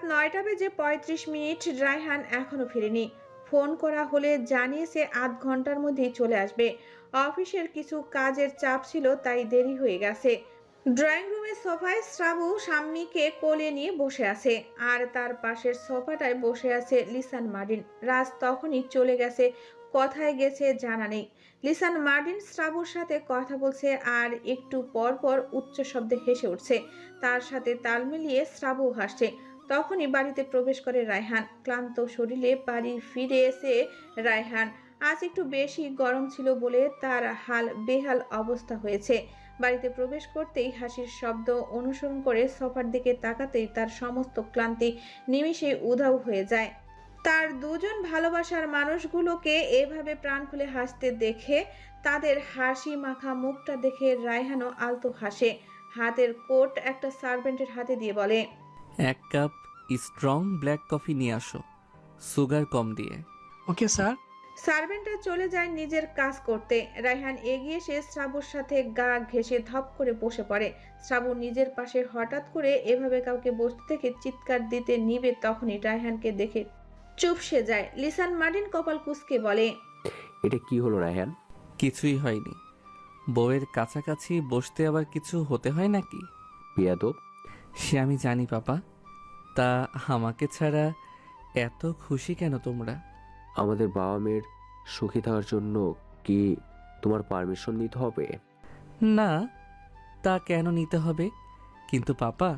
9:35 রায়হান এখনো ফেরেনি। ফোন করা হলে জানিয়েছে আধ ঘন্টার মধ্যেই চলে আসবে। অফিসের কিছু কাজের চাপ ছিল, তাই দেরি হয়ে গেছে। ড্রয়িং রুমের সোফায় শ্রাবু শাম্মীকে কোলে নিয়ে বসে আছে, আর তার পাশের সোফাটায় বসে আছে লিসান মার্টিন। রাজ তখনই চলে গেছে, কোথায় গেছে জানা নেই। লিসান মার্টিন শ্রাবুর সাথে কথা বলছে আর একটু পর পর উচ্চ শব্দে হেসে উঠছে। তার সাথে তাল মিলিয়ে শ্রাবু হাসছে। তখনই বাড়িতে প্রবেশ করে রায়হান। ক্লান্ত শরীরে বাড়ি ফিরে এসে রায়হান আজ একটু বেশি গরম ছিল বলে তার হাল বেহাল অবস্থা হয়েছে। বাড়িতে প্রবেশ করতেই হাসির শব্দ অনুসরণ করে সোফার দিকে তাকাতেই তার সমস্ত ক্লান্তি নিমিষে উধাও হয়ে যায়। তার দুজন ভালোবাসার মানুষগুলোকে এভাবে প্রাণ খুলে হাসতে দেখে, তাদের হাসি মাখা মুখটা দেখে রায়হানও আলতো হাসে। হাতের কোট একটা সার্ভেন্টের হাতে দিয়ে বলে, 1 কাপ স্ট্রং ব্ল্যাক কফি নিয়ে আসো, সুগার কম দিয়ে। Okay sir. সার্ভেন্টরা চলে যায় নিজের কাজ করতে। রায়হান এগিয়ে এসে শ্রাবুর সাথে গা ঘেঁষে ধপ করে বসে পড়ে। শ্রাবু নিজের পাশে হঠাৎ করে এভাবে কাউকে বসতে দেখে চিৎকার দিতে নিবে, তখনই রায়হানকে দেখে চুপসে যায়। লিসান মার্টিন কপাল কুঁচকে বলে, এটা কি হলো রায়হান? কিছুই হয়নি। বউয়ের কাছাকাছি বসতে আবার কিছু হতে হয় নাকি? বিয়াদব। সে আমি জানি পাপা। তা আমাকে ছাড়া এত খুশি কেন তোমরা? আমাদের বাবা মেয়ের সুখী থাকার জন্য কি তোমার পারমিশন নিতে হবে? না, তা কেন নিতে হবে? কিন্তু পাপা,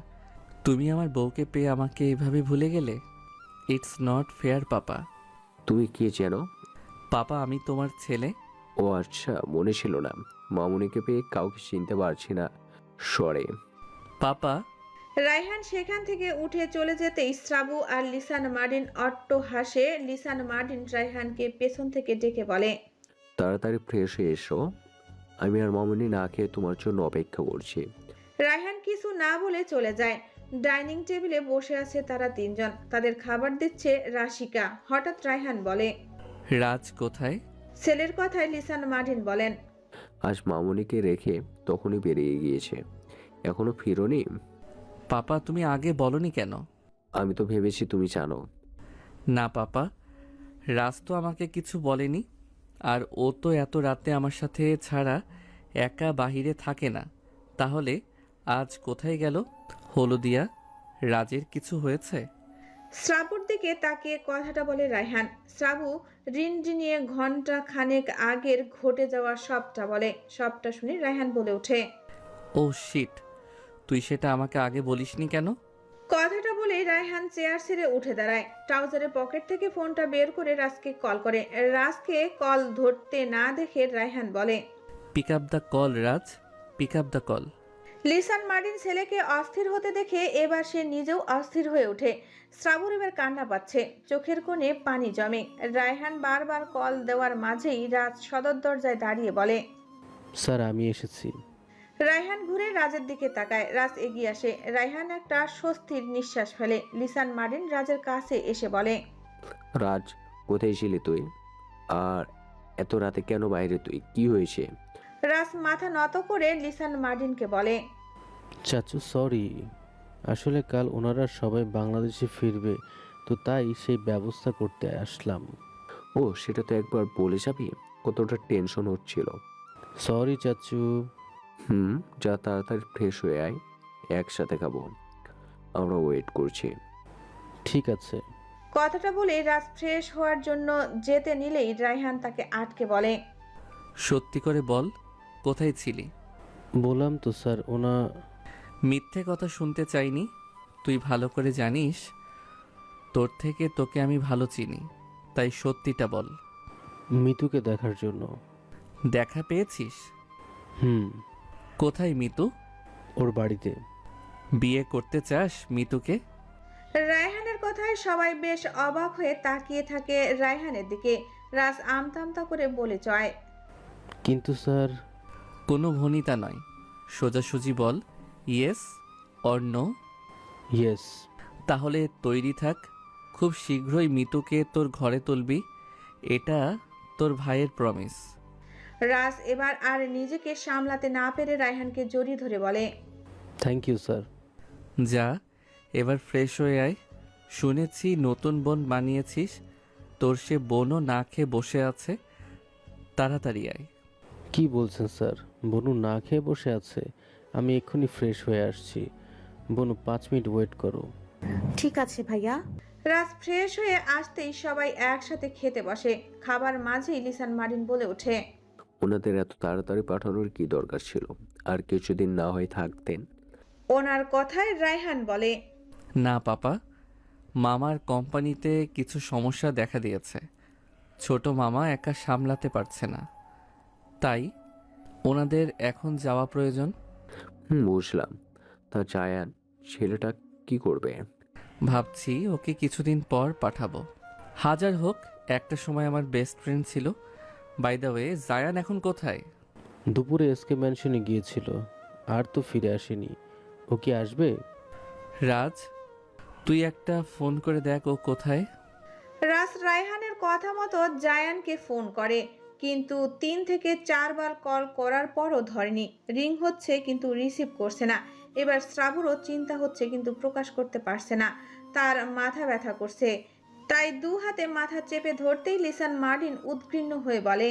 তুমি আমার বউকে পেয়ে আমাকে এভাবে ভুলে গেলে। ইটস নট ফেয়ার পাপা। তুমি কে যেন? পাপা, আমি তোমার ছেলে। ও আচ্ছা, মনে ছিল না। মামুনিকে পেয়ে কাউকে চিনতে পারছি না। সরে। পাপা। রায়হান সেখান থেকে উঠে চলে যেতেই শ্রাবু আর লিসান মার্টিন অট্ট হাসে। লিসান মার্টিন রায়হানকে পেছন থেকে ডেকে বলে, তাড়াতাড়ি ফ্রেশ হয়ে এসো। আমি আর মামুনি না খেয়ে তোমার জন্য অপেক্ষা করছি। রায়হান কিছু না বলে চলে যায়। ডাইনিং টেবিলে বসে আছে তারা তিনজন, তাদের খাবার দিচ্ছে রাশিকা। হঠাৎ রায়হান বলে, রাজ কোথায়? ছেলের কথায় লিসান মার্টিন বলেন, আজ মামুনিকে রেখে তখনই বেরিয়ে গিয়েছে। এখনো ফিরোনি? পাপা, তুমি আগে বলনি কেন? আমি তো ভেবেছি তুমি জানো। না পাপা, রাজ তো আমাকে কিছু বলেনি। আর ও তো এত রাতে আমার সাথে ছাড়া একা বাহিরে থাকে না। তাহলে আজ কোথায় গেল? হলদিয়া, রাজের কিছু হয়েছে? শ্রাবুর দিকে তাকিয়ে কথাটা বলে রায়হান। শ্রাবু রিনরিনিয়ে ঘন্টা খানেক আগের ঘটে যাওয়া সবটা বলে। সবটা শুনে রায়হান বলে ওঠে, ও শিট, তুই সেটা আমাকে আগে বলিসনি কেন? কথাটা বলে রায়হান চেয়ার ছেড়ে উঠে দাঁড়ায়। ট্রাউজারের পকেট থেকে ফোনটা বের করে রাজকে কল করে। রাজকে কল ধরতে না দেখে রায়হান বলে, pick up the call Raj, pick up the call. Listen Martin ছেলেকে অস্থির হতে দেখে এবার সে নিজেও অস্থির হয়ে ওঠে। শ্রাবুর এবার কান্না পাচ্ছে, চোখের কোণে পানি জমে। রায়হান বারবার কল দেওয়ার মাঝেই রাজ সদর দরজায় দাঁড়িয়ে বলে, স্যার আমি এসেছি। রায়হান ঘুরে রাজের দিকে তাকায়। রাজ এগিয়ে আসে। রায়হান একটা স্বস্তির নিঃশ্বাস ফেলে। লিসান মার্টিন রাজের কাছে এসে বলে, রাজ, কোথায় ছিলি তুই? আর এত রাতে কেন বাইরে তুই? কি হয়েছে? রাজ মাথা নত করে লিসান মার্টিনকে বলে, চাচু সরি, আসলে কাল ওনারা সবাই বাংলাদেশে ফিরবে, তো তাই সেই ব্যবস্থা করতে আসলাম। ও, সেটা তো একবার বলে যাবি। কতটা টেনশন হচ্ছিল। সরি চাচু। যা তাড়াতাড়ি ফ্রেশ হয়ে আয়, একসাথে খাবো। আমরা ওয়েট করছি। ঠিক আছে। কথাটা বলে রাজ ফ্রেশ হওয়ার জন্য যেতে নিলেই রায়হান তাকে আটকে বলে, সত্যি করে বল, কোথায় ছিলি? বললাম তো স্যার, ওনা। মিথ্যে কথা শুনতে চাইনি। তুই ভালো করে জানিস তোর থেকে তোকে আমি ভালো চিনি, তাই সত্যিটা বল। মিতুকে দেখার জন্য। দেখা পেয়েছিস? হুম। কোথায় মিতু? ওর বাড়িতে। বিয়ে করতে চাস মিতুকে? রায়হানের কথায় সবাই বেশ অবাক হয়ে তাকিয়ে থাকে রায়হানের দিকে। রাজ আমতা আমতা করে বলে চয়, কিন্তু স্যার। কোনো ভনিতা নয়, সোজাসুজি বল, ইয়েস অর নো। ইয়েস। তাহলে তৈরি থাক, খুব শীঘ্রই মিতুকে তোর ঘরে তুলবি। এটা তোর ভাইয়ের প্রমিস। রাজ এবার আর নিজেকে সামলাতে না পেরে রায়হানকে জড়িয়ে ধরে বলে, থ্যাংক ইউ স্যার। যা, এবার ফ্রেশ হয়ে আয়। শুনেছি নতুন বোন বানিয়েছিস, তোর সে বোনও না খেয়ে বসে আছে। তাড়াতাড়ি আয়। কি বলছেন স্যার? বনু না খেয়ে বসে আছে? আমি এক্ষুনি ফ্রেশ হয়ে আসছি। বনু 5 মিনিট ওয়েট করো। ঠিক আছে ভাইয়া। রাজ ফ্রেশ হয়ে আসতেই সবাই একসাথে খেতে বসে। খাবার মাঝেই লিসান মারিন বলে ওঠে, ওনাদের এত তাড়াতাড়ি পাঠানোর কি দরকার ছিল? আর কিছুদিন না হয়ে থাকতেন। ওনার কথায় রায়হান বলে, না পাপা, মামার কোম্পানিতে কিছু সমস্যা দেখা দিয়েছে। ছোট মামা একা সামলাতে পারছে না, তাই ওনাদের এখন যাওয়া প্রয়োজন। বুঝলাম। তা জায়ান ছেলেটা কি করবে? ভাবছি ওকে কিছুদিন পর পাঠাবো। হাজার হোক, একটা সময় আমার বেস্ট ফ্রেন্ড ছিল। বাই দ্য ওয়ে, জায়ান এখন কোথায়? দুপুরে এসকে ম্যানশনে গিয়েছিল, আর তো ফিরে আসেনি। ও কি আসবে? রাজ, তুই একটা ফোন করে দেখ ও কোথায়। রাজ রায়হানের কথা মতো জায়ানকে ফোন করে, কিন্তু 3 থেকে 4 বার কল করার পরও ধরেনি। রিং হচ্ছে কিন্তু রিসিভ করছে না। এবার শ্রাবুরও চিন্তা হচ্ছে কিন্তু প্রকাশ করতে পারছে না। তার মাথা ব্যথা করছে, তাই 2 হাতে মাথা চেপে ধরতেই লিসান মার্টিন উদ্বিগ্ন হয়ে বলে,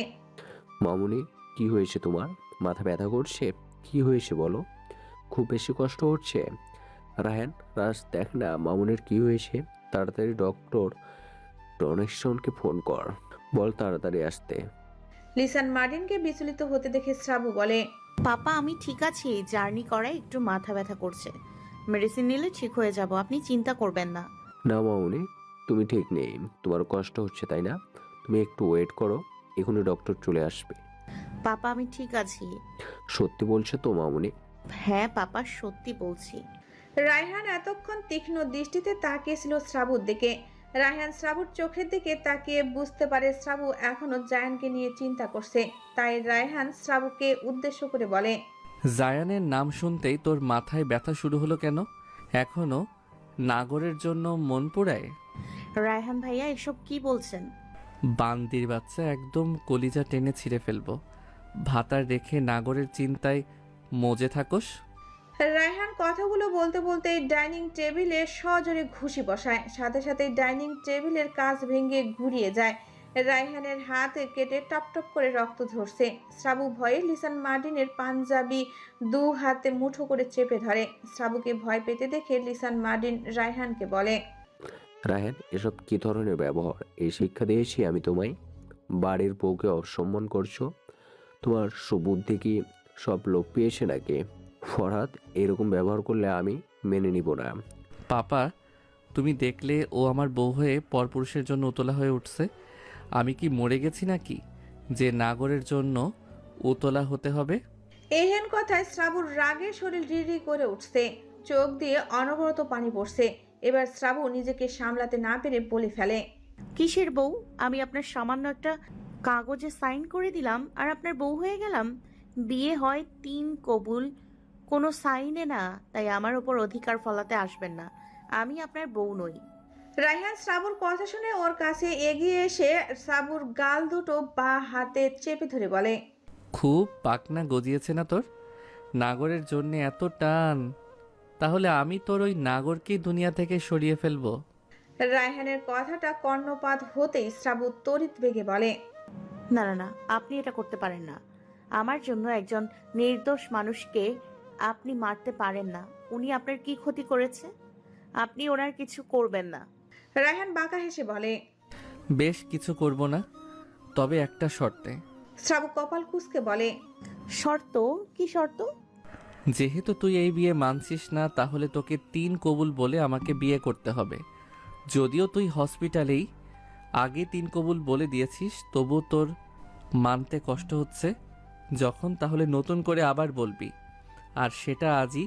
মামুনি, কি হয়েছে তোমার? মাথা ব্যথা করছে? কি হয়েছে বলো? খুব বেশি কষ্ট হচ্ছে? রায়হান, রাজ, দেখ না মামুনের কি হয়েছে। তাড়াতাড়ি ডক্টর ডনেশনকে ফোন কর, বল তাড়াতাড়ি আসতে। লিসান মার্টিনকে বিচলিত হতে দেখে শ্রাবু বলে, পাপা আমি ঠিক আছি, জার্নি করায় একটু মাথা ব্যথা করছে। মেডিসিন নিলে ঠিক হয়ে যাব, আপনি চিন্তা করবেন না। না মামুনি, তুমি ঠিক নেই, তোমার কষ্ট হচ্ছে তাই না? তুমি একটু ওয়েট করো, এখনই ডক্টর চলে আসবে। পাপা আমি ঠিক আছি। সত্যি বলছো তো মামুনি? হ্যাঁ পাপা, সত্যি বলছি। রায়হান এতক্ষণ তীক্ষ্ণ দৃষ্টিতে তাকিয়েছিল শ্রাবুর দিকে। রায়হান শ্রাবুর চোখের দিকে তাকিয়ে বুঝতে পারে শ্রাবু এখনো জায়ানকে নিয়ে চিন্তা করছে। তাই রায়হান শ্রাবুকে উদ্দেশ্য করে বলে, জায়ানের নাম শুনতেই তোর মাথায় ব্যথা শুরু হলো কেন? এখনো নাগরের জন্য মন পোড়ায়? রায়হান ভাইয়া এসব কি বলছেন? বান্দির বাচ্চা, একদম কলিজা টেনে ছিঁড়ে ফেলবো। ভাতার রেখে নাগরের চিন্তায় মজে থাকোস। রায়হান কথাগুলো বলতে বলতেই ডাইনিং টেবিলে সজোরে ঘুষি বসায়। সাথে সাথে ডাইনিং টেবিলের কাঁচ ভেঙে ঘুরিয়ে যায়। রায়হানের হাত কেটে টপ টপ করে রক্ত ঝরছে। শ্রাবু ভয়ে লিসান মার্টিনের পাঞ্জাবি 2 হাতে মুঠো করে চেপে ধরে। শ্রাবুকে ভয় পেতে দেখে লিসান মার্টিন রায়হানকে বলে, রায়হান, এসব কি ধরনের ব্যবহার? এই শিক্ষা দিয়েছি আমি তোমায়? বাড়ির বউকে অসম্মান করছো? তোমার সুবুদ্ধি কি সব লোপ পেয়েছে নাকি? ফরহাদ, এরকম ব্যবহার করলে আমি মেনে নিব না। পাপা, তুমি দেখলে ও আমার বউ হয়ে পরপুরুষের জন্য উতলা হয়ে উঠছে। আমি কি মরে গেছি নাকি যে নাগরের জন্য উতলা হতে হবে? এহেন কথায় শ্রাবুর রাগে শরীর রিরি করে উঠছে, চোখ দিয়ে অনবরত পানি পড়ছে। এবার শ্রাবু নিজেকে সামলাতে না পেরে বলে ফেলে, কিসের বউ? আমি আপনার সামান্য একটা কাগজে সাইন করে দিলাম আর আপনার বউ হয়ে গেলাম? বিয়ে হয় 3 কবুল, কোনো সাইনে না। তাই আমার ওপর অধিকার ফলাতে আসবেন না। আমি আপনার বউ নই। রায়হান শ্রাবুর কথা শুনে ওর কাছে এগিয়ে এসে শ্রাবুর গাল দুটো বা হাতে চেপে ধরে বলে, খুব পাকনা গজিয়েছে না তোর? নাগরের জন্য এত টান? তাহলে আমি তোর ওই নাগরকেই দুনিয়া থেকে সরিয়ে ফেলবো। রায়হানের কথাটা কর্ণপাত হতেই শ্রাবু তড়িৎ বেগে বলে, না না না, আপনি এটা করতে পারেন না। আমার জন্য একজন নির্দোষ মানুষকে আপনি মারতে পারেন না। উনি আপনার কি ক্ষতি করেছে? আপনি ওনার কিছু করবেন না। রায়হান বাঁকা হেসে বলে, বেশ, কিছু করব না, তবে একটা শর্তে। শ্রাবু কপাল কুঁচকে বলে, শর্ত? কি শর্ত? যেহেতু তুই এই বিয়ে মানছিস না, তাহলে তোকে 3 কবুল বলে আমাকে বিয়ে করতে হবে। যদিও তুই হসপিটালেই আগে 3 কবুল বলে দিয়েছিস, তবু তোর মানতে কষ্ট হচ্ছে যখন, তাহলে নতুন করে আবার বলবি। আর সেটা আজই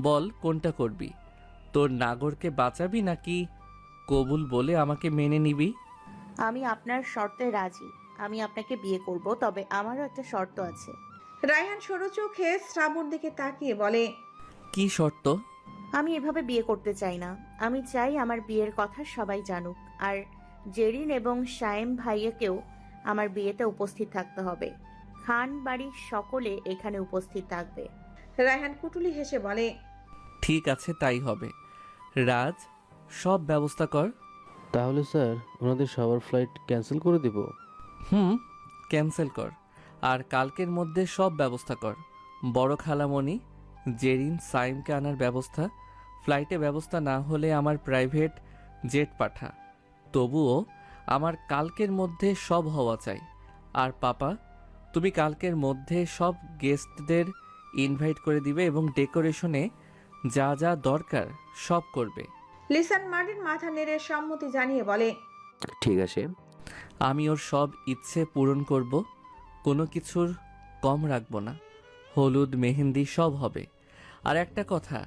বল, কোনটা করবি? তোর নাগরকে বাঁচাবি নাকি কবুল বলে আমাকে মেনে নিবি? আমি আপনার শর্তে রাজি। আমি আপনাকে বিয়ে করব, তবে আমারও একটা শর্ত আছে। রায়হান সরু চোখে শ্রাবুর দিকে তাকিয়ে বলে, কি শর্ত? আমি এভাবে বিয়ে করতে চাই না। আমি চাই আমার বিয়ের কথা সবাই জানুক, আর জেরিন এবং শায়েম ভাইয়াকেও আমার বিয়েতে উপস্থিত থাকতে হবে। খান বাড়ির সকলে এখানে উপস্থিত থাকবে। রায়হান কুটুলি হেসে বলে, ঠিক আছে, তাই হবে। রাজ, সব ব্যবস্থা কর। তাহলে স্যার ওনাদের সবার ফ্লাইট ক্যান্সেল করে দিব? ক্যান্সেল কর। আর কালকের মধ্যে সব ব্যবস্থা কর। বড় খালামণি জেরিন সাইমকে আনার ব্যবস্থা। ফ্লাইটে ব্যবস্থা না হলে আমার প্রাইভেট জেট পাঠা। তবুও আমার কালকের মধ্যে সব হওয়া চাই। আর পাপা, তুমি কালকের মধ্যে সব গেস্টদের ইনভাইট করে দিবে এবং ডেকোরেশনে যা যা দরকার সব করবে। লিসান মার্টিন মাথা নেড়ে সম্মতি জানিয়ে বলে, ঠিক আছে। আমি ওর সব ইচ্ছে পূরণ করব, কোনো কিছুর কম রাখবো না। হলুদ মেহেন্দি সব হবে। আর একটা কথা,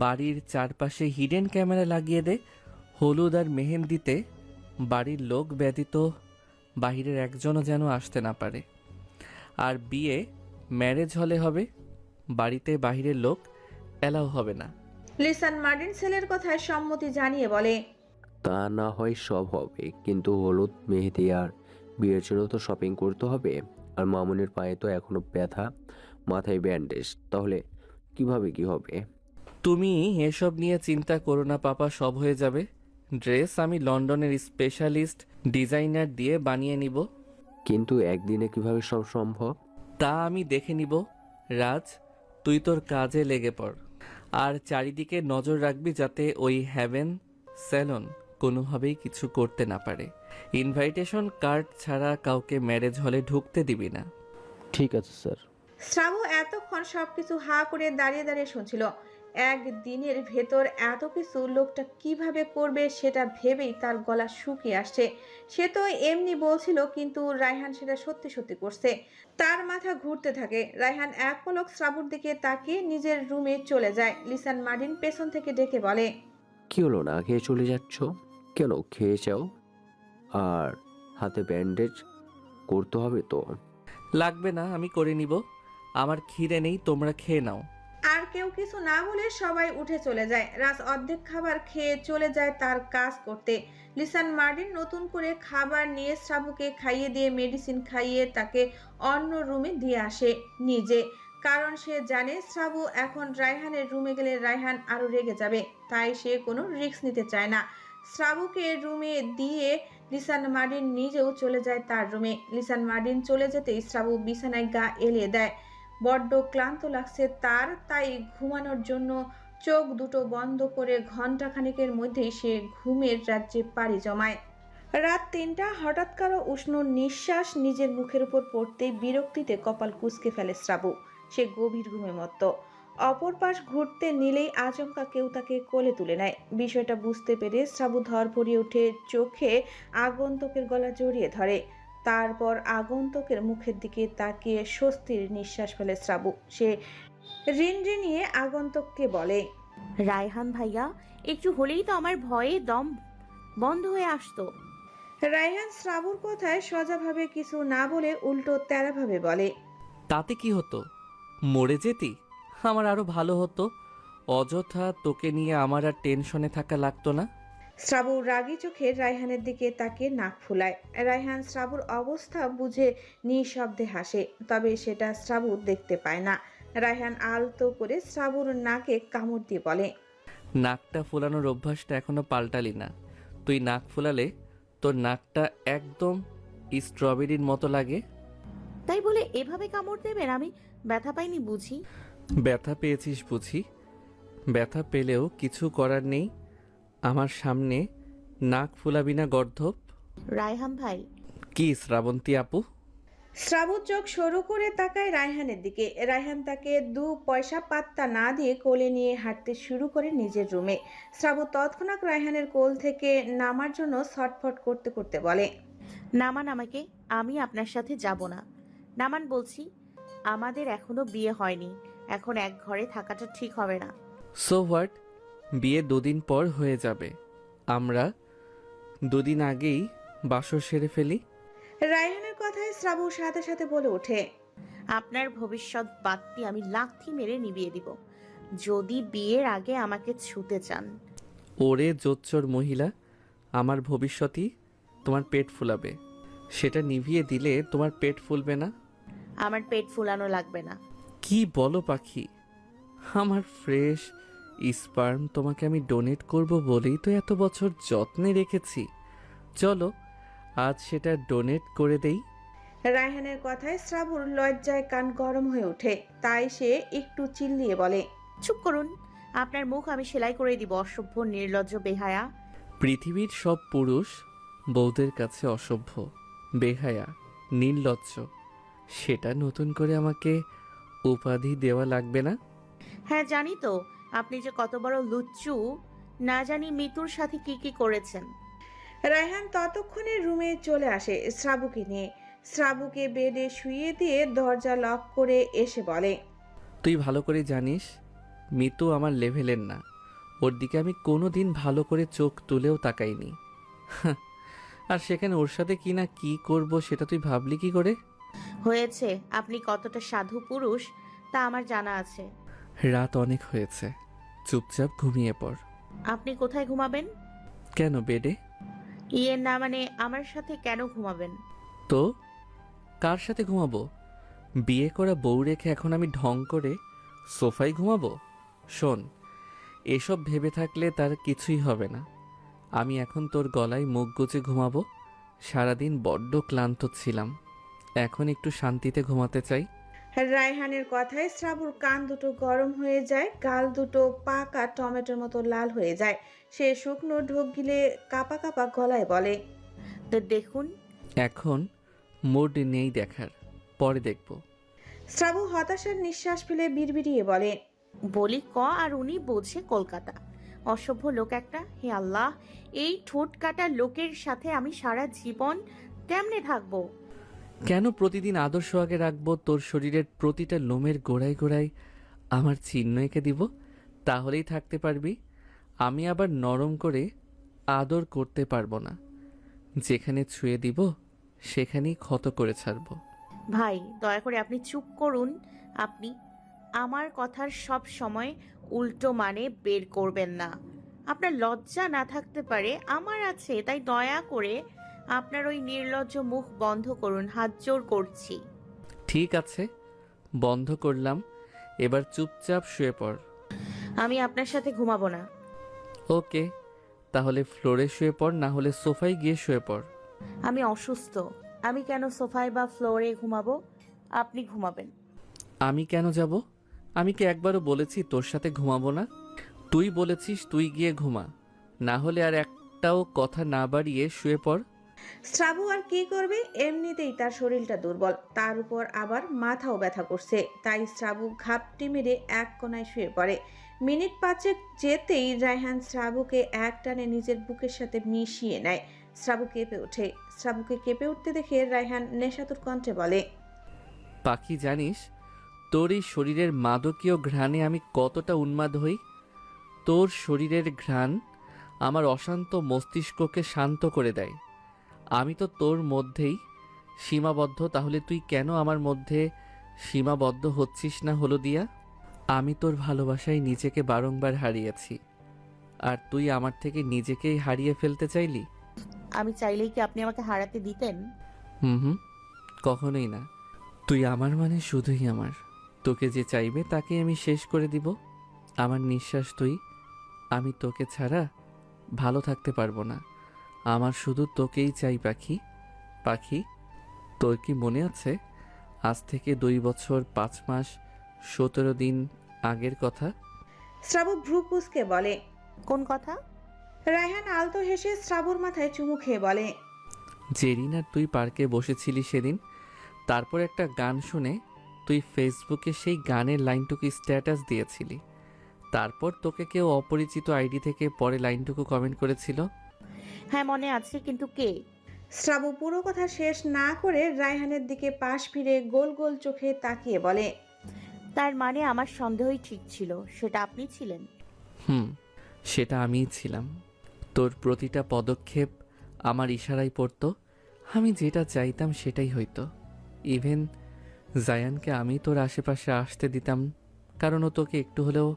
বাড়ির চারপাশে হিডেন ক্যামেরা লাগিয়ে দে। হলুদ আর মেহেন্দিতে বাড়ির লোক ব্যতীত বাহিরের একজনও যেন আসতে না পারে। আর বিয়ে ম্যারেজ হলে হবে, বাড়িতে বাহিরের লোক অ্যালাউ হবে না। লিসান মার্টিন ছেলের কথায় সম্মতি জানিয়ে বলে, তা না হয় সব হবে, কিন্তু হলুদ মেহেদি আর বিয়ের জন্য তো শপিং করতে হবে। আর মামুনের পায়ে তো এখনো ব্যথা, মাথায় ব্যান্ডেজ, তাহলে কিভাবে কি হবে? তুমি এসব নিয়ে চিন্তা করো না পাপা, সব হয়ে যাবে। ড্রেস আমি লন্ডনের স্পেশালিস্ট ডিজাইনার দিয়ে বানিয়ে নিব। কিন্তু একদিনে কিভাবে সব সম্ভব? তা আমি দেখে নিব। রাজ, তুই তোর কাজে লেগে পড়। আর চারিদিকে নজর রাখবি যাতে ওই হ্যাভেন স্যালন কোনোভাবেই কিছু করতে না পারে। ইনভাইটেশন কার্ড ছাড়া কাউকে ম্যারেজ হলে ঢুকতে দিবি না। ঠিক আছে স্যার। শ্রাবু এতক্ষণ সবকিছু হা করে দাঁড়িয়ে দাঁড়িয়ে শুনছিল। একদিনের ভেতর এত কিছু লোকটা কিভাবে করবে সেটা ভেবেই তার গলা শুকিয়ে আসছে। সে তো এমনি বলছিল, কিন্তু রায়হান সেটা সত্যি সত্যি করছে। তার মাথা ঘুরতে থাকে। রায়হান এক পলক শ্রাবুর দিকে তাকিয়ে নিজের রুমে চলে যায়। লিসান মার্টিন পেছন থেকে ডেকে বলে, কি হলো, না খেয়ে চলে যাচ্ছ কেন? খেয়ে যাও। আর হাতে ব্যান্ডেজ করতে হবে তো। লাগবে না, আমি করে নিব। আমার খিদে নেই, তোমরা খেয়ে নাও। আর কেউ কিছু না বলে সবাই উঠে চলে যায়। রাজ অর্ধেক খাবার খেয়ে চলে যায় তার কাজ করতে। লিসান মার্টিন নতুন করে খাবার নিয়ে শ্রাবুকে খাইয়ে দিয়ে মেডিসিন খাইয়ে তাকে অন্য রুমে দিয়ে আসে নিজে। কারণ সে জানে শ্রাবু এখন রায়হানের রুমে গেলে রায়হান আরো রেগে যাবে, তাই সে কোনো রিস্ক নিতে চায় না। শ্রাবুকে রুমে দিয়ে লিসান মার্টিন নিজেও চলে যায় তার রুমে। লিসান মার্টিন চলে যেতেই শ্রাবু বিছানায় গা এলিয়ে দেয়। বড্ড ক্লান্ত লাগছে তার, তাই ঘুমানোর জন্য চোখ দুটো বন্ধ করে ঘন্টাখানেকের মধ্যেই সে ঘুমের রাজ্যে পাড়ি জমায়। রাত ৩টা। হঠাৎ কারো উষ্ণ নিঃশ্বাস নিজের মুখের উপর পড়তেই বিরক্তিতে কপাল কুঁচকে ফেলে শ্রাবু। সে গভীর ঘুমে মত্ত। অপর পাশ ঘুরতে নিলেই আচমকা কেউ তাকে কোলে তুলে নেয়। বিষয়টা বুঝতে পেরে শ্রাবু ধরপড়িয়ে উঠে চোখে আগন্তুকের গলা জড়িয়ে ধরে। তারপর আগন্তুকের মুখের দিকে তাকিয়ে স্বস্তির নিঃশ্বাস ফেলে শ্রাবু। সে রিনরিনিয়ে আগন্তুককে বলে, রায়হান ভাইয়া, একটু হলেই তো আমার ভয়ে দম বন্ধ হয়ে আসতো। রায়হান শ্রাবুর কথায় সোজাভাবে কিছু না বলে উল্টো তেড়াভাবে বলে, তাতে কি হতো? মরে যেতি, আমার আরো ভালো হতো। অযথা তোকে নিয়ে আমার আর টেনশনে থাকা লাগতো না। শ্রাবু রাগী চোখে রায়হানের দিকে তাকিয়ে নাক ফুলায়। রায়হান শ্রাবুর অবস্থা বুঝে নিঃশব্দে হাসে, তবে সেটা শ্রাবু দেখতে পায় না। রায়হান আলতো করে শ্রাবুর নাকে কামড় দিয়ে বলে, নাকটা ফুলানোর অভ্যাসটা এখনো পাল্টালি না। তুই নাক ফুলালে তোর নাকটা একদম স্ট্রবেরির মতো লাগে। তাই বলে এভাবে কামড় দেবেন? আমি ব্যথা পাইনি বুঝি? ব্যথা পেয়েছিস বুঝি? ব্যথা পেলেও কিছু করার নেই। আমার সামনে নাক ফুলাবি না গর্ধপ। রায়হান ভাই। কি শ্রাবন্তী আপু? শ্রাবু চোখ সরু করে তাকায় রায়হানের দিকে। রায়হান তাকে 2 পয়সা পাত্তা না দিয়ে কোলে নিয়ে হাঁটতে শুরু করে নিজের রুমে। শ্রাবু তৎক্ষণাৎ রায়হানের কোল থেকে নামার জন্য ছটফট করতে করতে বলে, নামান আমাকে, আমি আপনার সাথে যাব না। নামান বলছি, আমাদের এখনো বিয়ে হয়নি, এখন এক ঘরে থাকাটা ঠিক হবে না। সো হোয়াট, বিয়ে 2 দিন পর হয়ে যাবে। আমরা 2 দিন আগেই বাসর সেরে ফেলি। রায়হানের কথায় শ্রাবু সাথে সাথে বলে ওঠে, আপনার ভবিষ্যৎ বাতি আমি লাথি মেরে নিভিয়ে দিব যদি বিয়ের আগে আমাকে ছুতে চান। ওরে জোচ্চোর মহিলা, আমার ভবিষ্যতই তোমার পেট ফুলাবে। সেটা নিভিয়ে দিলে তোমার পেট ফুলবে না। আমার পেট ফুলানো লাগবে না। কি বলো পাখি? আমার ফ্রেশ স্পার্ম তোমাকে আমি ডোনেট করব বলেই তো এত বছর যত্নে রেখেছি। চলো আজ সেটা ডোনেট করে দেই। রায়হানের কথায় শ্রাবুর লজ্জায় কান গরম হয়ে ওঠে, তাই সে একটু চিল্লিয়ে বলে, চুপ করুন, আপনার মুখ আমি সেলাই করে দিব, অসভ্য নির্লজ্জ বেহায়া। পৃথিবীর সব পুরুষ বউদের কাছে অসভ্য, বেহায়া, নির্লজ্জ। সেটা নতুন করে আমাকে উপাধি দেওয়া লাগবে না। হ্যাঁ জানি তো, আপনি যে কত বড় লুচ্চু, না জানি মিতুর সাথে কি কি করেছেন। রায়হান ততক্ষণে রুমে চলে আসে শ্রাবুকে নিয়ে। শ্রাবুকে বেডে শুইয়ে দিয়ে দরজা লক করে এসে বলে, তুই ভালো করে জানিস মিতু আমার লেভেলের না। ওর দিকে আমি কোনো দিন ভালো করে চোখ তুলেও তাকাইনি। হাহ, আর সেখানে ওর সাথে কি না কি করব সেটা তুই ভাবলি কি করে? হয়েছে, আপনি কতটা সাধু পুরুষ তা আমার জানা আছে। রাত অনেক হয়েছে, চুপচাপ ঘুমিয়ে পড়। আপনি কোথায় ঘুমাবেন? কেন বেডে? ইয়ের না মানে আমার সাথে কেন ঘুমাবেন? তো কার সাথে ঘুমাবো? বিয়ে করা বউ রেখে এখন আমি ঢং করে সোফায় ঘুমাবো? শোন, এসব ভেবে থাকলে তার কিছুই হবে না। আমি এখন তোর গলায় মুখ গুজে ঘুমাবো। সারাদিন বড্ড ক্লান্ত ছিলাম, এখন একটু শান্তিতে ঘুমাতে চাই। রায়হানের কথায় শ্রাবুর কান দুটো গরম হয়ে যায়, গাল দুটো পাকা টমেটোর মতো লাল হয়ে যায়। সে শুকনো ঢোক গিলে কাপা কাপা গলায় বলে, তো দেখুন। এখন মুড নেই দেখার, পরে দেখব। শ্রাবু হতাশার নিঃশ্বাস ফেলে বিড়বিড়িয়ে বলে, বলি ক আর উনি বোঝে কলকাতা। অসভ্য লোক একটা। হে আল্লাহ, এই ঠোঁট কাটা লোকের সাথে আমি সারা জীবন কেমনে থাকবো? কেন প্রতিদিন আদর সোহাগে রাখবো? তোর শরীরের প্রতিটা লোমের গোড়ায় গোড়ায় আমার চিহ্ন এঁকে দিব, তাহলেই থাকতে পারবি। আমি আবার নরম করে আদর করতে পারবো না। যেখানে ছুঁয়ে দিব সেখানেই ক্ষত করে ছাড়বো। ভাই দয়া করে আপনি চুপ করুন। আপনি আমার কথার সব সময় উল্টো মানে বের করবেন না। আপনার লজ্জা না থাকতে পারে, আমার আছে, তাই দয়া করে আপনার ওই নির্লজ্জ মুখ বন্ধ করুন, হাত জোর করছি। ঠিক আছে, বন্ধ করলাম। এবার চুপচাপ শুয়ে পড়। আমি আপনার সাথে ঘুমাবো না। ওকে, তাহলে ফ্লোরে শুয়ে পড়, না হলে সোফায় গিয়ে শুয়ে পড়। আমি অসুস্থ, আমি কেন সোফায় বা ফ্লোরে ঘুমাবো? আপনি ঘুমাবেন। আমি কেন যাব? আমি কি একবারও বলেছি তোর সাথে ঘুমাবো না? তুই বলেছিস তুই গিয়ে ঘুমা, না হলে আর একটাও কথা না বাড়িয়ে শুয়ে পড়। শ্রাবু আর কি করবে, এমনিতেই তার শরীরটা দুর্বল, তার উপর আবার মাথাও ব্যথা করছে। তাই শ্রাবু ঘাপটি মেরে এক কোনায় শুয়ে পড়ে। মিনিট পাঁচেক যেতেই রায়হান শ্রাবুকে এক টানে নিজের বুকের সাথে মিশিয়ে নেয়। শ্রাবু কেঁপে ওঠে। শ্রাবুকে কেঁপে উঠতে দেখে রায়হান নেশাতুর কণ্ঠে বলে, পাখি জানিস তোর এই শরীরের মাদকীয় ঘ্রাণে আমি কতটা উন্মাদ হই? তোর শরীরের ঘ্রাণ আমার অশান্ত মস্তিষ্ককে শান্ত করে দেয়। আমি তো তোর মধ্যেই সীমাবদ্ধ, তাহলে তুই কেন আমার মধ্যে সীমাবদ্ধ হচ্ছিস না হলদিয়া? আমি তোর ভালোবাসায় নিজেকে বারংবার হারিয়েছি, আর তুই আমার থেকে নিজেকেই হারিয়ে ফেলতে চাইলি। আমি চাইলেই কি আপনি আমাকে হারাতে দিতেন? হুম, কখনোই না। তুই আমার মানে শুধুই আমার। তোকে যে চাইবে তাকে আমি শেষ করে দিব। আমার নিঃশ্বাস তুই। আমি তোকে ছাড়া ভালো থাকতে পারবো না। আমার শুধু তোকেই চাই পাখি। পাখি, তোর কি মনে আছে আজ থেকে 2 বছর 5 মাস 17 দিন আগের কথা? শ্রাবু ভ্রু কুঁচকে বলে, কোন কথা? রায়হান আলতো হেসে শ্রাবুর মাথায় চুমু খেয়ে বলে, জেরিন আর তুই পার্কে বসেছিলি সেদিন। তারপর একটা গান শুনে তুই ফেসবুকে সেই গানের লাইনটুকু স্ট্যাটাস দিয়েছিলি। তারপর তোকে কেউ অপরিচিত আইডি থেকে পরে লাইনটুকু কমেন্ট করেছিল। হ্যাঁ মনে আছে, কিন্তু কে? শ্রাবু পুরো কথা শেষ না করে রায়হানের দিকে পাশ ফিরে গোল গোল চোখে তাকিয়ে বলে, তার মানে আমার সন্দেহই ঠিক ছিল, সেটা আপনি ছিলেন। সেটা আমিই ছিলাম। তোর প্রতিটা পদক্ষেপ আমার ইশারায় পড়তো। আমি যেটা চাইতাম সেটাই হইতো। ইভেন জায়ানকে আমি তোর আশেপাশে আসতে দিতাম, কারণ ও তোকে একটু হলেও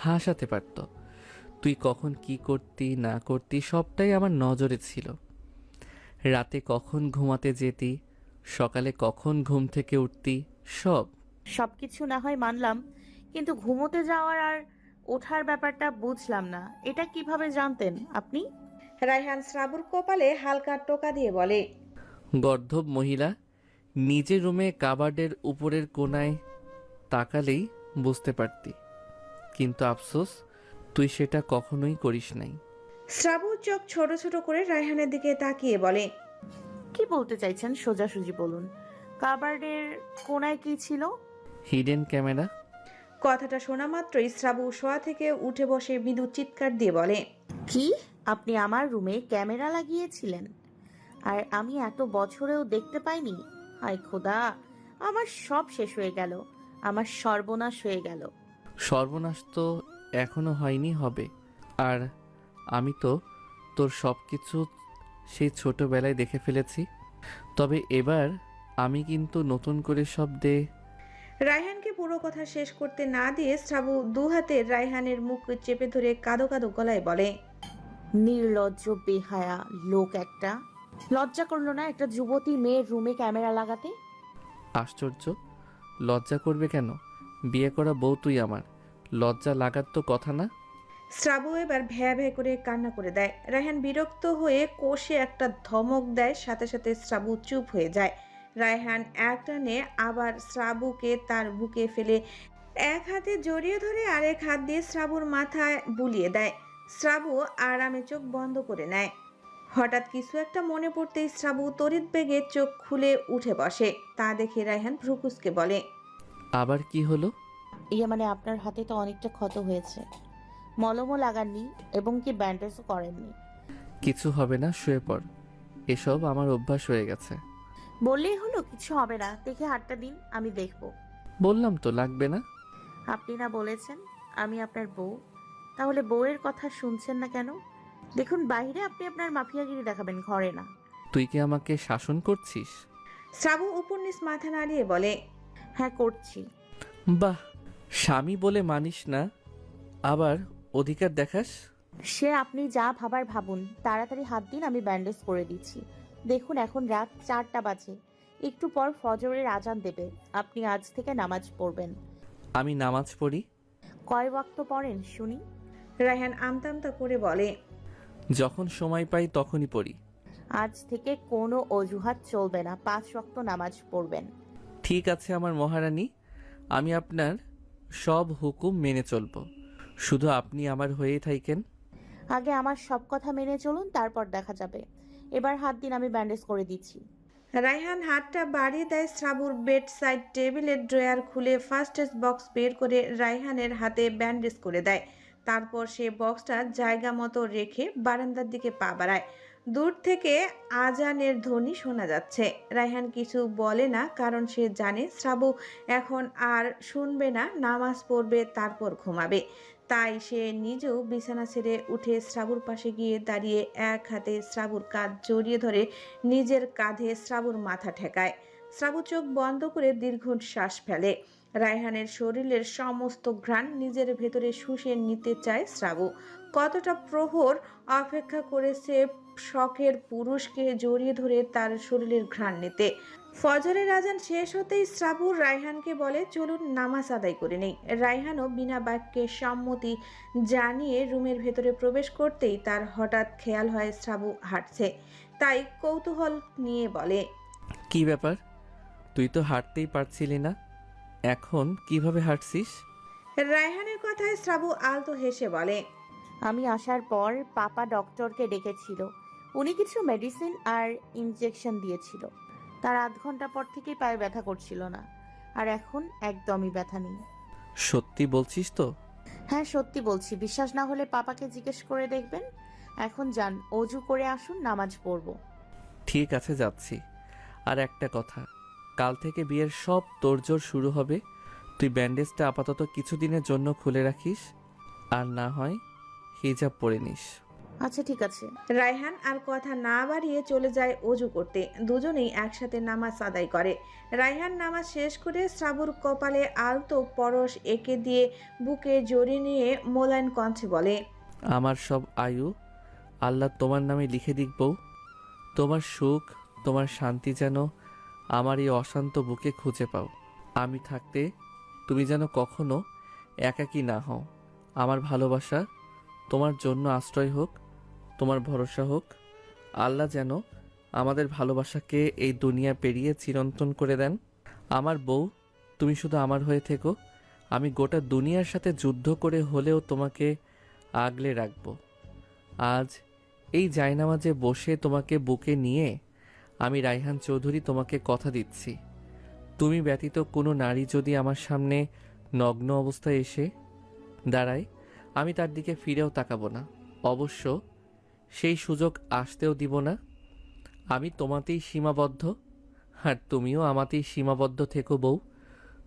হাসাতে পারত। তুই কখন কি করতি না করতি সবটাই আমার নজরে ছিল। রাতে কখন ঘুমাতে যেতি, সকালে কখন ঘুম থেকে উঠতি, সব। সবকিছু না হয় মানলাম, কিন্তু ঘুমোতে যাওয়ার আর ওঠার ব্যাপারটা বুঝলাম না, এটা কিভাবে জানতেন আপনি? রায়হান শ্রাবুর কপালে হালকা টোকা দিয়ে বলে, গর্দভ মহিলা, নিজের রুমে কাবার্ডের উপরের কোণায় তাকালেই বুঝতে পারতি, কিন্তু আফসোস তুই সেটা কখনোই করিস নাই। শ্রাবু চোখ ছোট ছোট করে রায়হানের দিকে তাকিয়ে বলে, কি বলতে চাইছেন সোজাসুজি বলুন। কাবার্ডের কোণায় কি ছিল? Hidden camera. কথাটা শোনা মাত্রই শ্রাবু শোয়া থেকে উঠে বসে মৃদু চিৎকার দিয়ে বলে, কি? আপনি আমার রুমে ক্যামেরা লাগিয়েছিলেন আর আমি এত বছরেও দেখতে পাইনি? হায় খোদা, আমার সব শেষ হয়ে গেল, আমার সর্বনাশ হয়ে গেল। সর্বনাশ তো এখনো হয়নি, হবে। আর আমি তো তোর সব কিছু সেই ছোটবেলায় দেখে ফেলেছি, তবে এবার আমি কিন্তু নতুন করে সব রায়হানকে পুরো কথা শেষ করতে না দিয়ে শ্রাবু দু হাতে রায়হানের মুখ চেপে ধরে কাঁদো কাঁদো গলায় বলে, নির্লজ্জ বেহায়া লোক একটা। লজ্জা করলো না একটা যুবতী মেয়ের রুমে ক্যামেরা লাগাতে? আশ্চর্য, লজ্জা করবে কেন? বিয়ে করা বউ তুই আমার, লজ্জা লাগার তো কথা না। শ্রাবু এবার ভ্যা ভ্যা করে কান্না করে দেয়। রায়হান বিরক্ত হয়ে কষে একটা ধমক দেয়, সাথে সাথে শ্রাবু চুপ হয়ে যায়। রায়হান এক টানে আবার শ্রাবুকে তার বুকে ফেলে এক হাতে জড়িয়ে ধরে আরেক হাত দিয়ে শ্রাবুর মাথায় বুলিয়ে দেয়। শ্রাবু আরামে চোখ বন্ধ করে নেয়। হঠাৎ কিছু একটা মনে পড়তেই শ্রাবু তড়িৎ বেগে চোখ খুলে উঠে বসে। তা দেখে রায়হান ভ্রুকুসকে বলে, আবার কি হলো? মানে আপনার হাতে তো অনেকটা ক্ষত হয়েছে, মলমও লাগাননি এবং কি ব্যান্ডেজও করেননি। কিছু হবে না, শুয়ে পড়। এসব আমার অভ্যাস হয়ে গেছে। বললেই হলো কিছু হবে না, দেখে হাতটা দিন, আমি দেখব। বললাম তো লাগবে না। আপনি না বলেছেন আমি আপনার বউ, তাহলে বউয়ের কথা শুনছেন না কেন? দেখুন বাইরে আপনি আপনার মাফিয়াগিরি দেখাবেন, ঘরে না। তুই কি আমাকে শাসন করছিস? শ্রাবু উপর নিচ মাথা নাড়িয়ে বলে, হ্যাঁ করছি। বাহ, স্বামী বলে মানিস না, আবার অধিকার দেখাস। সে আপনি যা ভাবার ভাবুন, তাড়াতাড়ি হাত দিন, আমি ব্যান্ডেজ করে দিচ্ছি। দেখুন এখন রাত 4টা বাজে, একটু পর ফজরের আজান দেবে। আপনি আজ থেকে নামাজ পড়বেন। আমি নামাজ পড়ি? কয় ওয়াক্ত পড়েন শুনি? রায়হান আমতা আমতা করে বলে, যখন সময় পাই তখনই পড়ি। আজ থেকে কোনো অজুহাত চলবে না, 5 ওয়াক্ত নামাজ পড়বেন। ঠিক আছে আমার মহারানী, আমি আপনার সব হুকুম মেনে চলব, শুধু আপনি আমার হয়েই থাকেন। আগে আমার সব কথা মেনে চলুন, তারপর দেখা যাবে। এবার হাত দিন, আমি ব্যান্ডেজ করে দিচ্ছি। রায়হান হাতটা বাড়িয়ে দেয়। শ্রাবুর বেড সাইড টেবিলের ড্রয়ার খুলে ফার্স্ট এড বক্স বের করে রায়হানের হাতে ব্যান্ডেজ করে দেয়। তারপর সে বক্সটা জায়গা মতো রেখে বারান্দার দিকে পা বাড়ায়। দূর থেকে আজানের ধ্বনি শোনা যাচ্ছে। রায়হান কিছু বলে না, কারণ সে জানে শ্রাবু এখন আর শুনবে না, নামাজ পড়বে তারপর ঘুমাবে। তাই সে নিজেও বিছানা ছেড়ে উঠে শ্রাবুর পাশে গিয়ে দাঁড়িয়ে এক হাতে শ্রাবুর কাঁধ জড়িয়ে ধরে নিজের কাঁধে শ্রাবুর মাথা ঠেকায়। শ্রাবু চোখ বন্ধ করে দীর্ঘ শ্বাস ফেলে। রায়হানের শরীরের সমস্ত ঘ্রাণ নিজের ভেতরে শুষে নিতে চায় শ্রাবু। কতটা প্রহর অপেক্ষা করেছে শখের পুরুষকে জড়িয়ে ধরে তার শরীরের ঘ্রাণ নিতে। ফজরের আজান শেষ হতেই শ্রাবু রায়হানকে বলে, চলুন নামাজ আদায় করে নেই। রায়হানও বিনা বাক্যে সম্মতি জানিয়ে রুমের ভেতরে প্রবেশ করতেই তার হঠাৎ খেয়াল হয় শ্রাবু হাঁটছে। তাই কৌতূহল নিয়ে বলে, কি ব্যাপার, তুই তো হাঁটতেই পারছিলি না, এখন কিভাবে হাঁটছিস? রায়হানের কথায় শ্রাবু আলতো হেসে বলে, আমি আসার পর পাপা ডক্টরকে ডেকেছিল, উনি কিছু মেডিসিন আর ইনজেকশন দিয়েছিল। তার 8 ঘন্টা পর থেকেই পায়ে ব্যথা করছিল না, আর এখন একদমই ব্যথা নেই। সত্যি বলছিস তো? হ্যাঁ সত্যি বলছি, বিশ্বাস না হলে পাপাকে জিজ্ঞেস করে দেখবেন। এখন যান, অজু করে আসুন, নামাজ পড়ব। ঠিক আছে, যাচ্ছি। আর একটা কথা, কাল থেকে বিয়ের সব তোড়জোড় শুরু হবে। তুই ব্যান্ডেজটা আপাতত কিছুদিনের জন্য খুলে রাখিস, আর না হয় হিজাব পরে নিস। আচ্ছা ঠিক আছে। রায়হান আর কথা না বাড়িয়ে চলে যায় অজু করতে। দুজনেই একসাথে নামাজ আদায় করে। রায়হান নামাজ শেষ করে শ্রাবুর কপালে আলতো পরশ এঁকে দিয়ে বুকে জড়িয়ে নিয়ে মোলায়েম কণ্ঠে বলে, আমার সব আয়ু আল্লাহ তোমার নামে লিখে দিক বউ। তোমার সুখ, তোমার শান্তি যেন আমার এই অশান্ত বুকে খুঁজে পাও। আমি থাকতে তুমি যেন কখনো একাকী না হও। আমার ভালোবাসা তোমার জন্য আশ্রয় হোক, তোমার ভরসা হোক। আল্লাহ যেন আমাদের ভালোবাসাকে এই দুনিয়া পেরিয়ে চিরন্তন করে দেন। আমার বউ, তুমি শুধু আমার হয়ে থেকো। আমি গোটা দুনিয়ার সাথে যুদ্ধ করে হলেও তোমাকে আগলে রাখব। আজ এই জায়নামাজে বসে তোমাকে বুকে নিয়ে আমি রায়হান চৌধুরী তোমাকে কথা দিচ্ছি, তুমি ব্যতীত কোনো নারী যদি আমার সামনে নগ্ন অবস্থায় এসে দাঁড়ায়, আমি তার দিকে ফিরেও তাকাবো না। অবশ্য সেই সুযোগ আসতেও দিব না। আমি তোমাতেই সীমাবদ্ধ, আর তুমিও আমাতেই সীমাবদ্ধ থেকো বউ।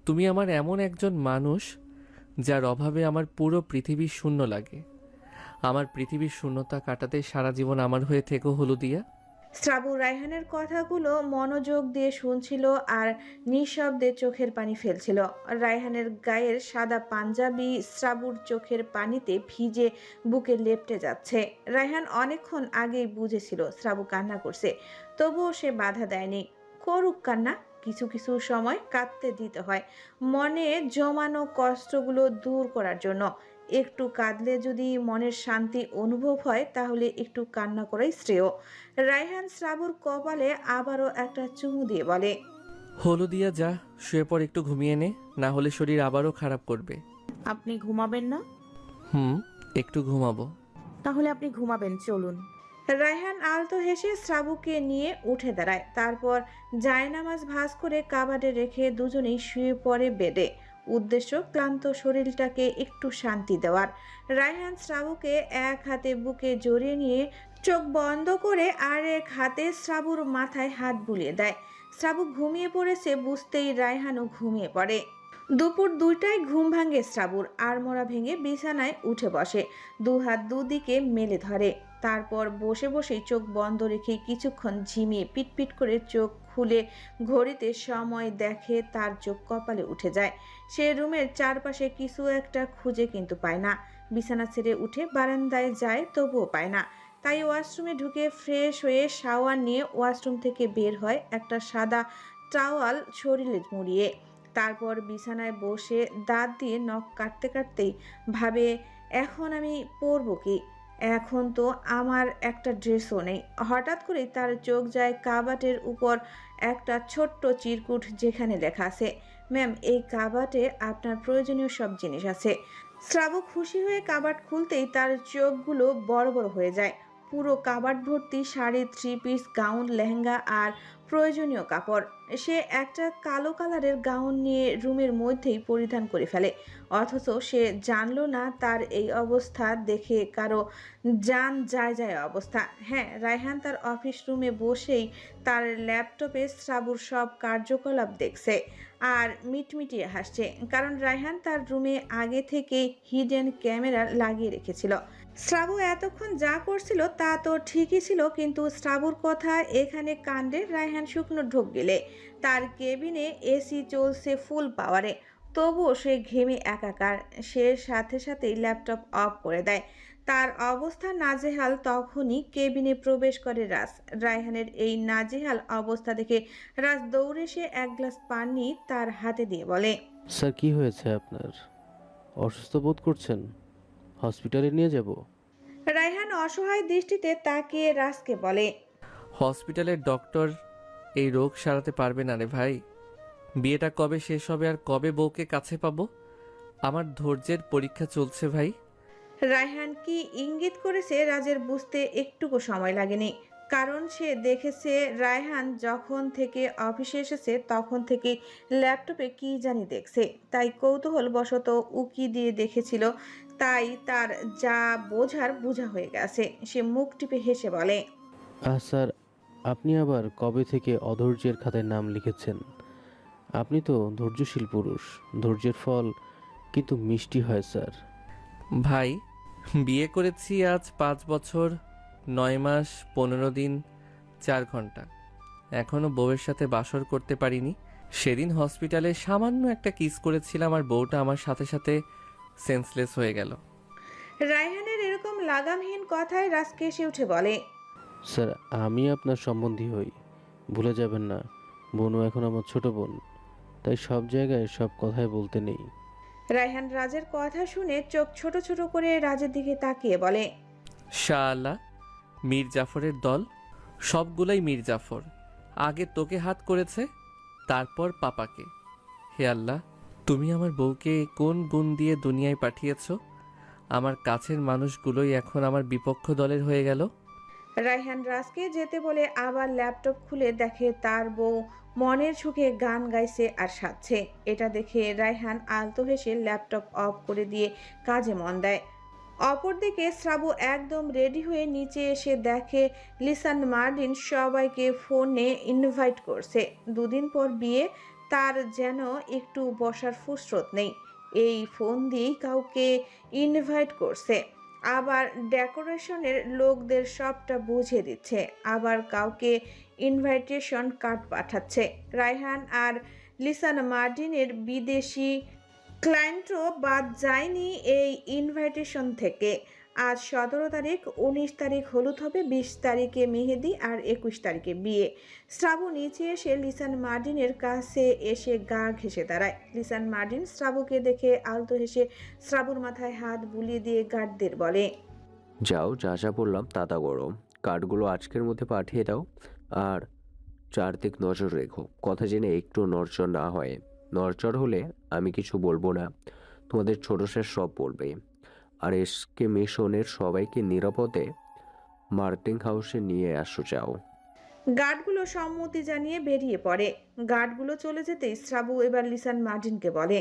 তুমি আমার এমন একজন মানুষ যার অভাবে আমার পুরো পৃথিবী শূন্য লাগে। আমার পৃথিবীর শূন্যতা কাটাতে সারা জীবন আমার হয়ে থেকো হলুদিয়া। শ্রাবু রায়হানের কথাগুলো মনোযোগ দিয়ে শুনছিল আর নিঃশব্দে চোখের পানি ফেলছিল। রায়হানের গায়ের সাদা পাঞ্জাবি শ্রাবুর চোখের পানিতে ভিজে বুকে লেপ্টে যাচ্ছে। রায়হান অনেকক্ষণ আগেই বুঝেছিল শ্রাবু কান্না করছে, তবুও সে বাধা দেয়নি। করুক কান্না, কিছু কিছু সময় কাঁদতে দিতে হয় মনে জমানো কষ্টগুলো দূর করার জন্য। একটু কাঁদলে যদি মনের শান্তি অনুভব হয় তাহলে একটু কান্না করাই শ্রেয়। রায়হান শ্রাবুর কপালে আবারও একটা চুমু দিয়ে বলে, হলুদিয়া যা, শুয়ে পর, একটু ঘুমিয়ে নে, না হলে শরীর আবারও খারাপ করবে। আপনি ঘুমাবেন না? একটু ঘুমাবো। তাহলে আপনি ঘুমাবেন, চলুন। রায়হান আলতো হেসে শ্রাবুকে নিয়ে উঠে দাঁড়ায়। তারপর জায়নামাজ ভাঁজ করে কাবাডে রেখে দুজনেই শুয়ে পড়ে বেডে। উদ্দেশ্য ক্লান্ত শরীরটাকে একটু শান্তি দেওয়ার। রায়হান শ্রাবুকে এক হাতে বুকে জড়িয়ে নিয়ে চোখ বন্ধ করে আর এক হাতে শ্রাবুর মাথায় হাত বুলিয়ে দেয়। শ্রাবু ঘুমিয়ে পড়েছে বুঝতেই রায়হানও ঘুমিয়ে পড়ে। দুপুর 2টায় ঘুম ভাঙে শ্রাবুর। আড়মোড়া ভেঙে বিছানায় উঠে বসে, দুহাত দুদিকে মেলে ধরে। তারপর বসে বসেই চোখ বন্ধ রেখে কিছুক্ষণ ঝিমিয়ে পিটপিট করে চোখ খুলে ঘড়িতে সময় দেখে। তার চোখ কপালে উঠে যায়। সে রুমের চারপাশে কিছু একটা খুঁজে কিন্তু পায় না। বিছানা ছেড়ে উঠে বারান্দায় যায়, তবুও পায় না। তাই ওয়াশরুমে ঢুকে ফ্রেশ হয়ে শাওয়ার নিয়ে ওয়াশরুম থেকে বের হয়, একটা সাদা টাওয়াল শরীরে মুড়িয়ে। তারপর বিছানায় বসে দাঁত দিয়ে নখ কাটতে কাটতেই ভাবে, এখন আমি পরবো কি? এখন তো আমার একটা ড্রেসও নেই। হঠাৎ করেই তার চোখ যায় কাবাটের উপর একটা ছোট্ট চিরকুট, যেখানে লেখা আছে, ম্যাম, এই কাবাটে আপনার প্রয়োজনীয় সব জিনিস আছে। শ্রাবু খুশি হয়ে কাবাট খুলতেই তার চোখগুলো বড় বড় হয়ে যায়। পুরো কাবাট ভর্তি শাড়ি, 3 পিস, গাউন, লেহেঙ্গা আর প্রয়োজনীয় কাপড়। সে একটা কালো কালারের গাউন নিয়ে রুমের মধ্যেই পরিধান করে ফেলে, অথচ সে জানলো না তার এই অবস্থা দেখে কারো জান যায় যায় অবস্থা। হ্যাঁ, রায়হান তার অফিস রুমে বসেই তার ল্যাপটপে শ্রাবুর সব কার্যকলাপ দেখছে আর মিটমিটিয়ে হাসছে, কারণ রায়হান তার রুমে আগে থেকে হিডেন ক্যামেরা লাগিয়ে রেখেছিল। শ্রাবু এতক্ষণ যা করছিল তা তো ঠিকই ছিল, কিন্তু শ্রাবুর কথা এখানে কাণ্ডে রায়হান শুকনো ঢোক গেলে। তার কেবিনে এসি চলছে ফুল পাওয়ারে, তবুও সে ঘেমে একাকার। সে সাথে সাথেই ল্যাপটপ অফ করে দেয়। তার অবস্থা নাজেহাল। তখনই কেবিনে প্রবেশ করে রাজ। রায়হানের এই নাজেহাল অবস্থা দেখে রাজ দৌড়ে এসে এক গ্লাস পানি তার হাতে দিয়ে বলে, স্যার কি হয়েছে আপনার? অসুস্থ বোধ করছেন? হসপিটালে নিয়ে যাব? রায়হান অসহায় দৃষ্টিতে তাকিয়ে রাজকে বলে, হসপিটালের ডক্টর এই রোগ সারাতে পারবে না রে ভাই। বিয়েটা কবে শেষ হবে আর কবে বউকে কাছে পাবো? আমার ধৈর্যের পরীক্ষা চলছে ভাই। রায়হান কি ইঙ্গিত করেছে রাজের বুঝতে একটুকু সময় লাগেনি, কারণ সে দেখেছে রায়হান যখন থেকে অফিসে এসেছে তখন থেকে ল্যাপটপে কি জানি দেখছে। তাই কৌতূহল বশত উকি দিয়ে দেখেছিল, তাই তার যা বোঝার বোঝা হয়ে গেছে। সে মুখ টিপে হেসে বলে, স্যার, আপনি আবার কবে থেকে অধৈর্যের খাতায় নাম লিখেছেন? আপনি তো ধৈর্যশীল পুরুষ। ধৈর্যের ফল কিন্তু মিষ্টি হয় স্যার। ভাই, বিয়ে করেছি আজ 5 বছর 9 মাস 15 দিন 4 ঘন্টা। এখনও বউয়ের সাথে বাসর করতে পারিনি। সেদিন হসপিটালে সামান্য একটা কিস করেছিলাম আর বউটা আমার সাথে সাথে সেন্সলেস হয়ে গেল। রায়হানের এরকম লাগামহীন কথায় রাজ কেসে উঠে বলে, স্যার, আমি আপনার সম্বন্ধী হই, ভুলে যাবেন না। বোনও এখন আমার ছোট বোন, তাই সব জায়গায় সব কথাই বলতে নেই। রায়হান রাজের কথা শুনে চোখ ছোট ছোট করে রাজের দিকে তাকিয়ে বলে, শাআল্লাহ, মীর জাফরের দল সবগুলাই মীর জাফর। আগে তোকে হাত করেছে, তারপর পাপাকে। হে আল্লাহ, তুমি আমার বউকে কোন গুণ দিয়ে দুনিয়ায় পাঠিয়েছ? আমার কাছের মানুষগুলোই এখন আমার বিপক্ষ দলের হয়ে গেল। রায়হান রাজকে যেতে বলে আবার ল্যাপটপ খুলে দেখে তার বউ মনের সুখে গান গাইছে আর সাজছে। এটা দেখে রায়হান আলতো হেসে ল্যাপটপ অফ করে দিয়ে কাজে মন দেয়। অপরদিকে শ্রাবু একদম রেডি হয়ে নিচে এসে দেখে লিসান মার্টিন সবাইকে ফোনে ইনভাইট করছে। দুদিন পর বিয়ে, তার যেন একটু বসার ফুরসত নেই। এই ফোন দিয়েই কাউকে ইনভাইট করছে, আবার ডেকোরেশনের লোকদের সবটা বুঝিয়ে দিচ্ছে, আবার কাউকে ইনভাইটেশন কার্ড পাঠাচ্ছে। রায়হান আর লিসান মার্টিনের বিদেশি ক্লায়েন্টও বাদ যায়নি এই ইনভাইটেশন থেকে। আজ 17 তারিখ, 19 তারিখ হলুদ হবে, 20 তারিখে মেহেদি আর 21 তারিখে বিয়ে। শ্রাবু নিচে এসে লিসান মার্টিনের কাছে এসে গা ঘেঁষে দাঁড়ায়। লিসান মার্টিন শ্রাবুকে দেখে আলতো হেসে শ্রাবুর মাথায় হাত বুলিয়ে দিয়ে গার্ডদের বলে, যাও, যা যা বললাম তা তা করো। কার্ডগুলো আজকের মধ্যে পাঠিয়ে দাও, আর চারদিক নজর রেখো। কথা জেনে একটু নড়চড় না হয়। নড়চড় হলে আমি কিছু বলবো না, তোমাদের ছোট স্যার সব বলবে। আর এসকে মিশনের সবাইকে নিরাপদে মার্টিন হাউসে নিয়ে আসো, যাও। গার্ডগুলো সম্মতি জানিয়ে বেরিয়ে পড়ে। গার্ডগুলো চলে যেতেই শ্রাবু এবার লিসান মার্টিনকে বলে,